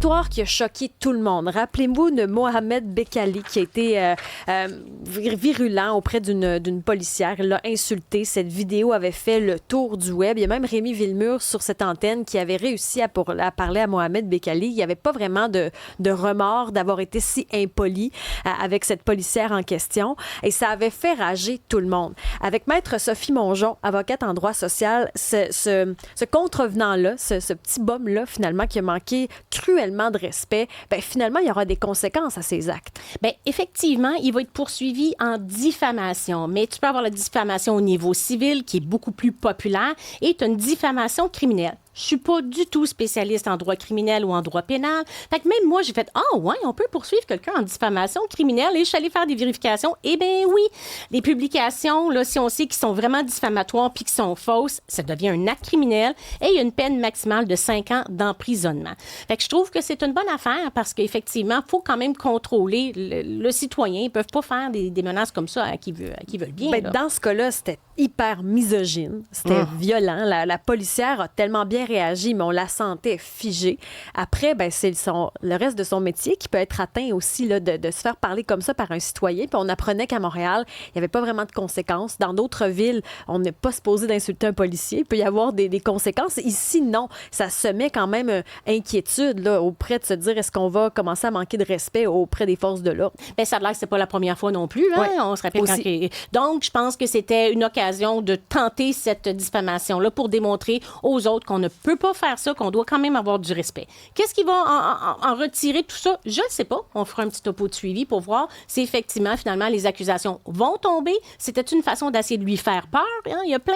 histoire qui a choqué tout le monde. Rappelez-vous de Mohamed Bekali qui a été virulent auprès d'une policière. Elle l'a insulté. Cette vidéo avait fait le tour du web. Il y a même Rémi Villemur sur cette antenne qui avait réussi à parler à Mohamed Bekali. Il n'y avait pas vraiment de remords d'avoir été si impoli avec cette policière en question. Et ça avait fait rager tout le monde. Avec Maître Sophie Mongeon, avocate en droit social, ce contrevenant-là, ce petit bum-là, finalement, qui a manqué cruellement de respect, bien, finalement, il y aura des conséquences à ses actes. Bien, effectivement, il va être poursuivi en diffamation. Mais tu peux avoir la diffamation au niveau civil, qui est beaucoup plus populaire, et tu as une diffamation criminelle. Je suis pas du tout spécialiste en droit criminel ou en droit pénal. Fait que même moi, j'ai fait « Ah ouais, on peut poursuivre quelqu'un en diffamation criminelle. » Et je suis allée faire des vérifications. Eh bien oui, les publications, là, si on sait qu'ils sont vraiment diffamatoires puis qu'ils sont fausses, ça devient un acte criminel et il y a une peine maximale de 5 ans d'emprisonnement. Fait que je trouve que c'est une bonne affaire parce qu'effectivement, il faut quand même contrôler le citoyen. Ils peuvent pas faire des menaces comme ça à qui veulent bien. Ben, dans ce cas-là, c'était hyper misogyne. C'était violent. La policière a tellement bien réagi, mais on la sentait figée. Après, ben, c'est le reste de son métier qui peut être atteint aussi là, de se faire parler comme ça par un citoyen. Puis on apprenait qu'à Montréal, il n'y avait pas vraiment de conséquences. Dans d'autres villes, on n'est pas supposé d'insulter un policier. Il peut y avoir des conséquences. Ici, non. Ça semait quand même inquiétude là, auprès de se dire est-ce qu'on va commencer à manquer de respect auprès des forces de l'ordre? Bien, ça a l'air que c'est pas la première fois non plus. Hein? Ouais. On se rappelle Donc, je pense que c'était une occasion de tenter cette diffamation-là pour démontrer aux autres qu'on ne peut pas faire ça, qu'on doit quand même avoir du respect. Qu'est-ce qui va en retirer tout ça? Je ne sais pas. On fera un petit topo de suivi pour voir si effectivement, finalement, les accusations vont tomber. C'était une façon d'essayer de lui faire peur. Hein? Il y a plein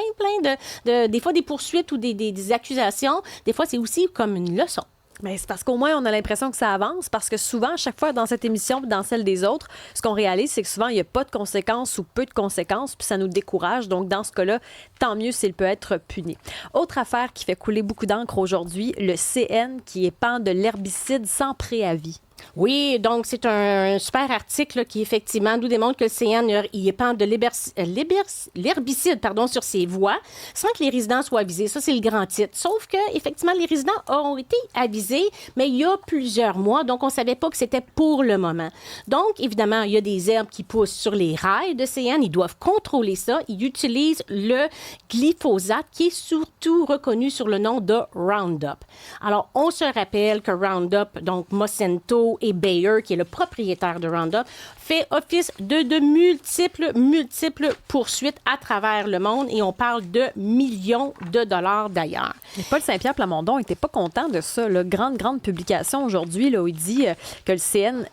des fois des poursuites ou des accusations. Des fois, c'est aussi comme une leçon. Mais c'est parce qu'au moins, on a l'impression que ça avance, parce que souvent, à chaque fois dans cette émission et dans celle des autres, ce qu'on réalise, c'est que souvent, il n'y a pas de conséquences ou peu de conséquences, puis ça nous décourage. Donc, dans ce cas-là, tant mieux s'il peut être puni. Autre affaire qui fait couler beaucoup d'encre aujourd'hui, le CN qui épand de l'herbicide sans préavis. Oui, donc c'est un super article là, qui effectivement nous démontre que le CN il épand de l'herbicide sur ses voies sans que les résidents soient avisés. Ça, c'est le grand titre. Sauf que effectivement, les résidents ont été avisés, mais il y a plusieurs mois, donc on ne savait pas que c'était pour le moment. Donc, évidemment, il y a des herbes qui poussent sur les rails de CN. Ils doivent contrôler ça. Ils utilisent le glyphosate qui est surtout reconnu sur le nom de Roundup. Alors, on se rappelle que Roundup, donc Monsanto et Bayer, qui est le propriétaire de Roundup, fait office de multiples poursuites à travers le monde et on parle de millions de dollars d'ailleurs. Et Paul Saint-Pierre Plamondon n'était pas content de ça. Là. Grande publication aujourd'hui là, où il dit que le CN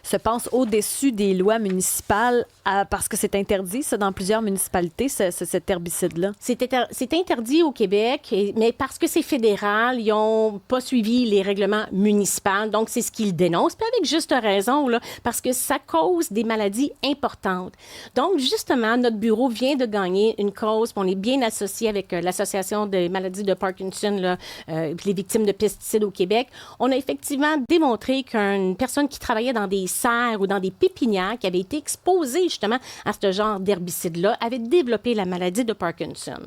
se pense au-dessus des lois municipales parce que c'est interdit, ça, dans plusieurs municipalités, cet herbicide-là. C'est interdit au Québec, mais parce que c'est fédéral, ils n'ont pas suivi les règlements municipaux, donc c'est ce qu'ils dénoncent, puis avec juste raison, là, parce que ça cause des maladies importantes. Donc, justement, notre bureau vient de gagner une cause, puis on est bien associé avec l'Association des maladies de Parkinson, là, les victimes de pesticides au Québec. On a effectivement démontré qu'une personne qui travaillait dans des serres ou dans des pépinières, qui avait été exposée justement à ce genre d'herbicide-là, avait développé la maladie de Parkinson.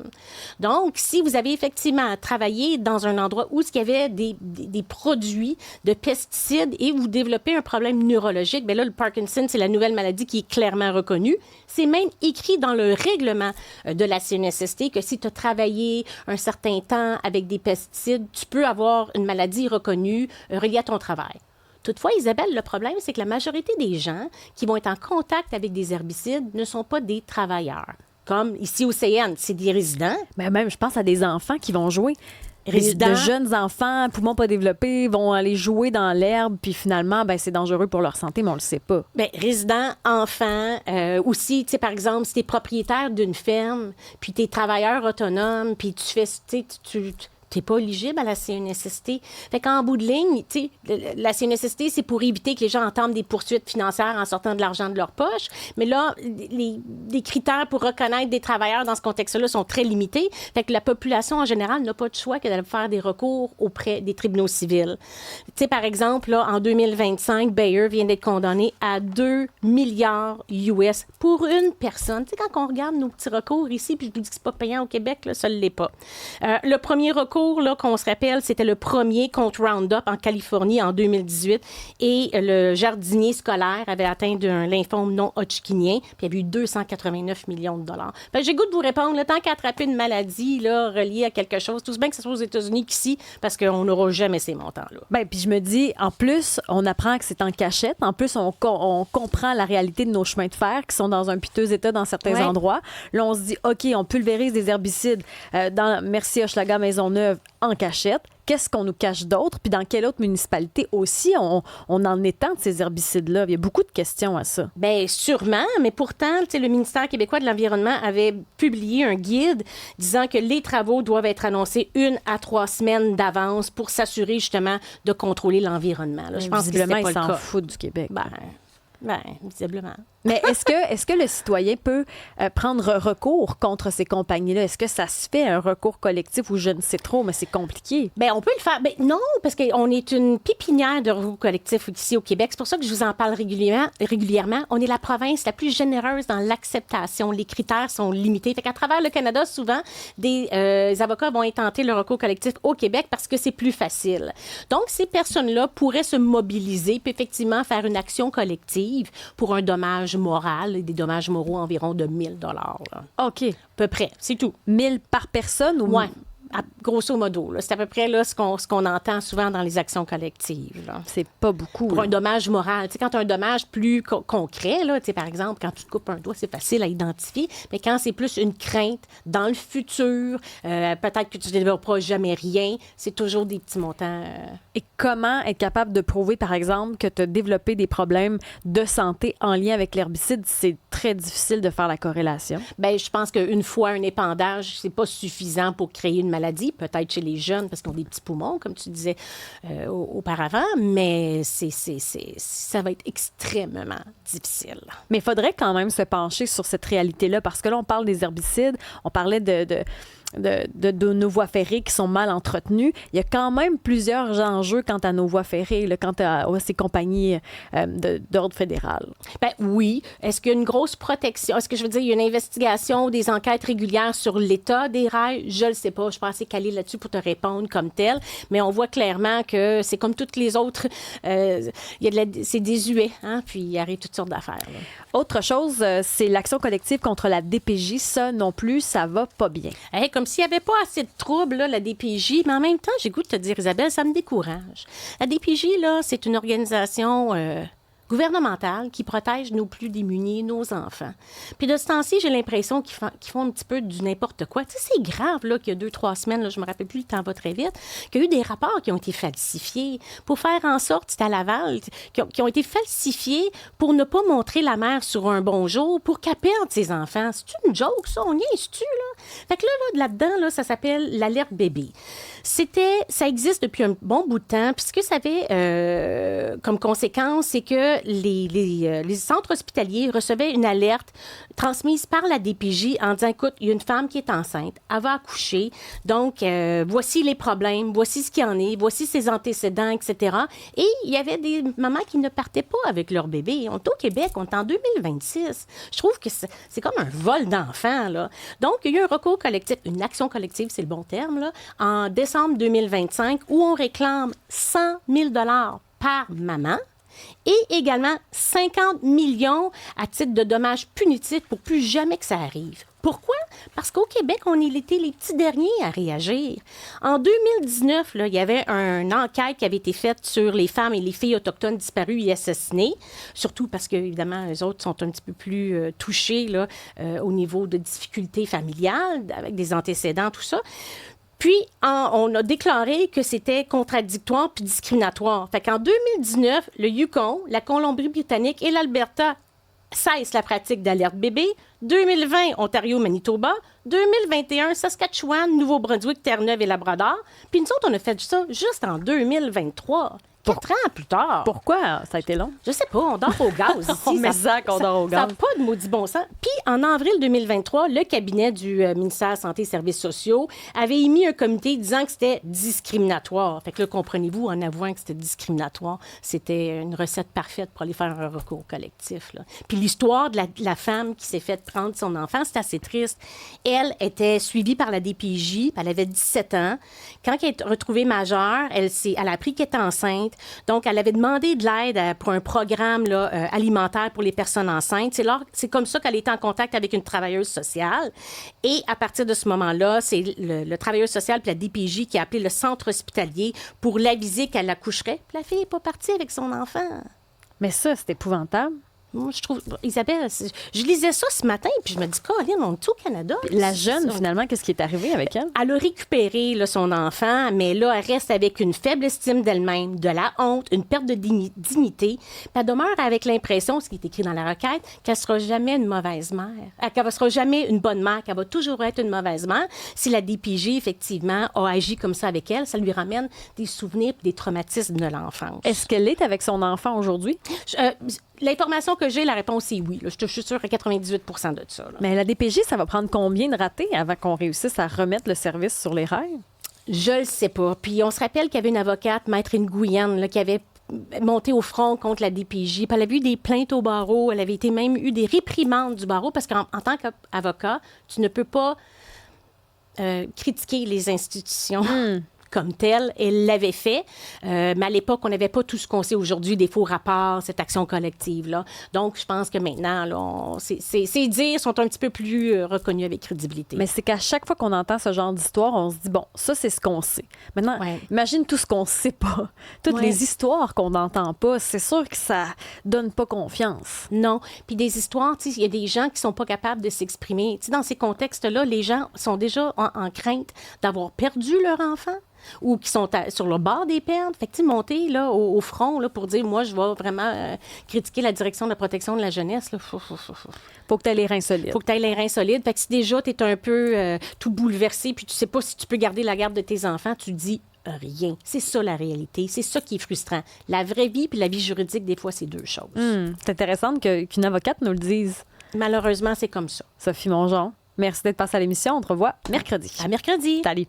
Donc, si vous avez effectivement travaillé dans un endroit où il y avait des produits de pesticides et vous développez un problème neurologique, bien là, le Parkinson, c'est la nouvelle maladie qui est clairement reconnue. C'est même écrit dans le règlement de la CNSST que si tu as travaillé un certain temps avec des pesticides, tu peux avoir une maladie reconnue reliée à ton travail. Toutefois, Isabelle, le problème, c'est que la majorité des gens qui vont être en contact avec des herbicides ne sont pas des travailleurs. Comme ici au CN, c'est des résidents. Mais même, je pense à des enfants qui vont jouer. De jeunes enfants, poumons pas développés, vont aller jouer dans l'herbe, puis finalement, ben, c'est dangereux pour leur santé, mais on le sait pas. Bien, résidents, enfants, aussi, tu sais, par exemple, si tu es propriétaire d'une ferme, puis tu es travailleur autonome, puis tu fais, tu n'es pas éligible à la CNSST. Fait qu'en bout de ligne, tu sais, la CNSST, c'est pour éviter que les gens entament des poursuites financières en sortant de l'argent de leur poche. Mais là, les critères pour reconnaître des travailleurs dans ce contexte-là sont très limités. Fait que la population, en général, n'a pas de choix que d'aller faire des recours auprès des tribunaux civils. Tu sais, par exemple, là, en 2025, Bayer vient d'être condamné à 2 milliards US pour une personne. Tu sais, quand on regarde nos petits recours ici, puis je vous dis que c'est pas payant au Québec, là, ça ne l'est pas. Le premier recours recours, là, qu'on se rappelle, c'était le premier contre Roundup en Californie en 2018. Et le jardinier scolaire avait atteint d'un lymphome non hodgkinien, puis il y avait eu 289 millions de dollars. J'ai goût de vous répondre, là, tant qu'à attraper une maladie là, reliée à quelque chose, tout bien que ce soit aux États-Unis qu'ici, parce qu'on n'aura jamais ces montants-là. Bien, puis je me dis, en plus, on apprend que c'est en cachette. En plus, on comprend la réalité de nos chemins de fer qui sont dans un piteux état dans certains endroits. Là, on se dit, OK, on pulvérise des herbicides dans Merci Hochelaga Maisonneuve en cachette. Qu'est-ce qu'on nous cache d'autre? Puis dans quelle autre municipalité aussi on en étend de ces herbicides-là? Il y a beaucoup de questions à ça. Bien, sûrement, mais pourtant, le ministère québécois de l'Environnement avait publié un guide disant que les travaux doivent être annoncés 1 à 3 semaines d'avance pour s'assurer justement de contrôler l'environnement. Là, je pense que visiblement, c'est pas ils le cas. s'en foutent du Québec. Ben, visiblement. Mais est-ce que le citoyen peut prendre recours contre ces compagnies-là? Est-ce que ça se fait un recours collectif ou je ne sais trop, mais c'est compliqué? Bien, on peut le faire. Bien, non, parce qu'on est une pépinière de recours collectif ici au Québec. C'est pour ça que je vous en parle régulièrement. On est la province la plus généreuse dans l'acceptation. Les critères sont limités. Fait qu'à travers le Canada, souvent, des avocats vont intenter le recours collectif au Québec parce que c'est plus facile. Donc, ces personnes-là pourraient se mobiliser puis effectivement faire une action collective pour un dommage moral et des dommages moraux environ de 1 000 $. OK. À peu près, c'est tout. 1000 par personne ou... Oui, grosso modo. Là, c'est à peu près là, ce qu'on entend souvent dans les actions collectives. Là. C'est pas beaucoup. Pour un dommage moral. Quand tu as un dommage plus concret, là, par exemple, quand tu te coupes un doigt, c'est facile à identifier. Mais quand c'est plus une crainte dans le futur, peut-être que tu ne développeras jamais rien, c'est toujours des petits montants. Et comment être capable de prouver, par exemple, que tu as développé des problèmes de santé en lien avec l'herbicide? C'est très difficile de faire la corrélation. Bien, je pense qu'une fois un épandage, c'est pas suffisant pour créer une maladie, peut-être chez les jeunes parce qu'ils ont des petits poumons, comme tu disais auparavant, mais ça va être extrêmement difficile. Mais il faudrait quand même se pencher sur cette réalité-là parce que là, on parle des herbicides, on parlait de nos voies ferrées qui sont mal entretenues. Il y a quand même plusieurs enjeux quant à nos voies ferrées, là, quant à ces compagnies d'ordre fédéral. Ben oui. Est-ce qu'il y a une grosse protection? Est-ce que je veux dire, il y a une investigation ou des enquêtes régulières sur l'état des rails? Je ne le sais pas. Je ne suis pas assez calée là-dessus pour te répondre comme tel. Mais on voit clairement que c'est comme toutes les autres. C'est désuet, hein? Puis il arrive toutes sortes d'affaires. Là. Autre chose, c'est l'action collective contre la DPJ. Ça non plus, ça va pas bien. Hey, comme s'il n'y avait pas assez de troubles, là, la DPJ. Mais en même temps, j'ai goût de te dire, Isabelle, ça me décourage. La DPJ, là, c'est une organisation gouvernementale qui protège nos plus démunis, nos enfants. Puis de ce temps-ci, j'ai l'impression qu'ils font un petit peu du n'importe quoi. Tu sais, c'est grave, là, qu'il y a 2-3 semaines, là, je me rappelle plus, le temps va très vite, qu'il y a eu des rapports qui ont été falsifiés pour faire en sorte, c'était à Laval, qui ont été falsifiés pour ne pas montrer la mère sur un bon jour, pour qu'elle perde ses enfants. C'est une joke, ça? On niaise-tu, là? Fait que là-dedans, là, ça s'appelle l'alerte bébé. Ça existe depuis un bon bout de temps. Puis ce que ça avait comme conséquence, c'est que les centres hospitaliers recevaient une alerte transmise par la DPJ en disant, écoute, il y a une femme qui est enceinte, elle va accoucher, donc voici les problèmes, voici ce qu'il y en est, voici ses antécédents, etc. Et il y avait des mamans qui ne partaient pas avec leur bébé. On est au Québec, on est en 2026. Je trouve que c'est comme un vol d'enfants, là. Donc, il y a eu un recours collectif, une action collective, c'est le bon terme, là, en décembre 2025, où on réclame 100 000 $ par maman et également 50 millions à titre de dommages punitifs pour plus jamais que ça arrive. Pourquoi? Parce qu'au Québec, on était les petits derniers à réagir. En 2019, là, il y avait une enquête qui avait été faite sur les femmes et les filles autochtones disparues et assassinées, surtout parce que, évidemment, les autres sont un petit peu plus touchés là, au niveau de difficultés familiales, avec des antécédents, tout ça. Puis, on a déclaré que c'était contradictoire puis discriminatoire. Fait qu'en 2019, le Yukon, la Colombie-Britannique et l'Alberta cessent la pratique d'alerte bébé. 2020, Ontario-Manitoba. 2021, Saskatchewan, Nouveau-Brunswick, Terre-Neuve et Labrador. Puis nous autres, on a fait ça juste en 2023. 4 ans plus tard. Pourquoi ça a été long? Je sais pas, on dort au gaz ici. On met ça qu'on dort au Ça n'a gaz. pas de maudit bon sens. Puis, en avril 2023, le cabinet du ministère de la Santé et Services sociaux avait émis un communiqué disant que c'était discriminatoire. Fait que là, comprenez-vous, en avouant que c'était discriminatoire, c'était une recette parfaite pour aller faire un recours collectif, là. Puis l'histoire de la femme qui s'est fait prendre son enfant, c'est assez triste. Elle était suivie par la DPJ, elle avait 17 ans. Quand elle est retrouvée majeure, elle a appris qu'elle était enceinte. Donc, elle avait demandé de l'aide pour un programme là, alimentaire pour les personnes enceintes. C'est comme ça qu'elle était en contact avec une travailleuse sociale. Et à partir de ce moment-là, c'est le travailleur social puis la DPJ qui a appelé le centre hospitalier pour l'aviser qu'elle accoucherait. Puis la fille n'est pas partie avec son enfant. Mais ça, c'est épouvantable. Moi, je trouve... Isabelle, je lisais ça ce matin, puis je me dis, Caroline, on est au Canada. La jeune, finalement, qu'est-ce qui est arrivé avec elle? Elle a récupéré là, son enfant, mais là, elle reste avec une faible estime d'elle-même, de la honte, une perte de dignité. Puis elle demeure avec l'impression, ce qui est écrit dans la requête, qu'elle ne sera jamais une mauvaise mère, qu'elle ne sera jamais une bonne mère, qu'elle va toujours être une mauvaise mère. Si la DPJ, effectivement, a agi comme ça avec elle, ça lui ramène des souvenirs et des traumatismes de l'enfance. Est-ce qu'elle est avec son enfant aujourd'hui? L'information que j'ai, la réponse est oui. Là. Je suis sûre à 98 de ça. Là. Mais la DPJ, ça va prendre combien de ratés avant qu'on réussisse à remettre le service sur les rails? Je le sais pas. Puis on se rappelle qu'il y avait une avocate, Maître Nguyen, là, qui avait monté au front contre la DPJ. Puis elle avait eu des plaintes au barreau. Elle avait été même eu des réprimandes du barreau parce qu'en tant qu'avocat, tu ne peux pas critiquer les institutions. Comme telle, elle l'avait fait. Mais à l'époque, on n'avait pas tout ce qu'on sait aujourd'hui, des faux rapports, cette action collective-là. Donc, je pense que maintenant, là, ces dires sont un petit peu plus reconnus avec crédibilité. Mais c'est qu'à chaque fois qu'on entend ce genre d'histoire, on se dit, bon, ça, c'est ce qu'on sait. Maintenant, imagine tout ce qu'on sait pas. Toutes les histoires qu'on n'entend pas, c'est sûr que ça donne pas confiance. Non. Puis des histoires, il y a des gens qui sont pas capables de s'exprimer. Dans ces contextes-là, les gens sont déjà en crainte d'avoir perdu leur enfant ou qui sont sur le bord des pertes. Fait que, monter là, au front là, pour dire, moi, je vais vraiment critiquer la direction de la protection de la jeunesse. Là. Faut que tu aies les reins solides. Faut que tu aies les reins solides. Fait que si déjà, tu es un peu tout bouleversé puis tu sais pas si tu peux garder la garde de tes enfants, tu dis rien. C'est ça, la réalité. C'est ça qui est frustrant. La vraie vie puis la vie juridique, des fois, c'est deux choses. C'est intéressant qu'une avocate nous le dise. Malheureusement, c'est comme ça. Sophie Mongeon, merci d'être passée à l'émission. On te revoit mercredi. À mercredi. Salut.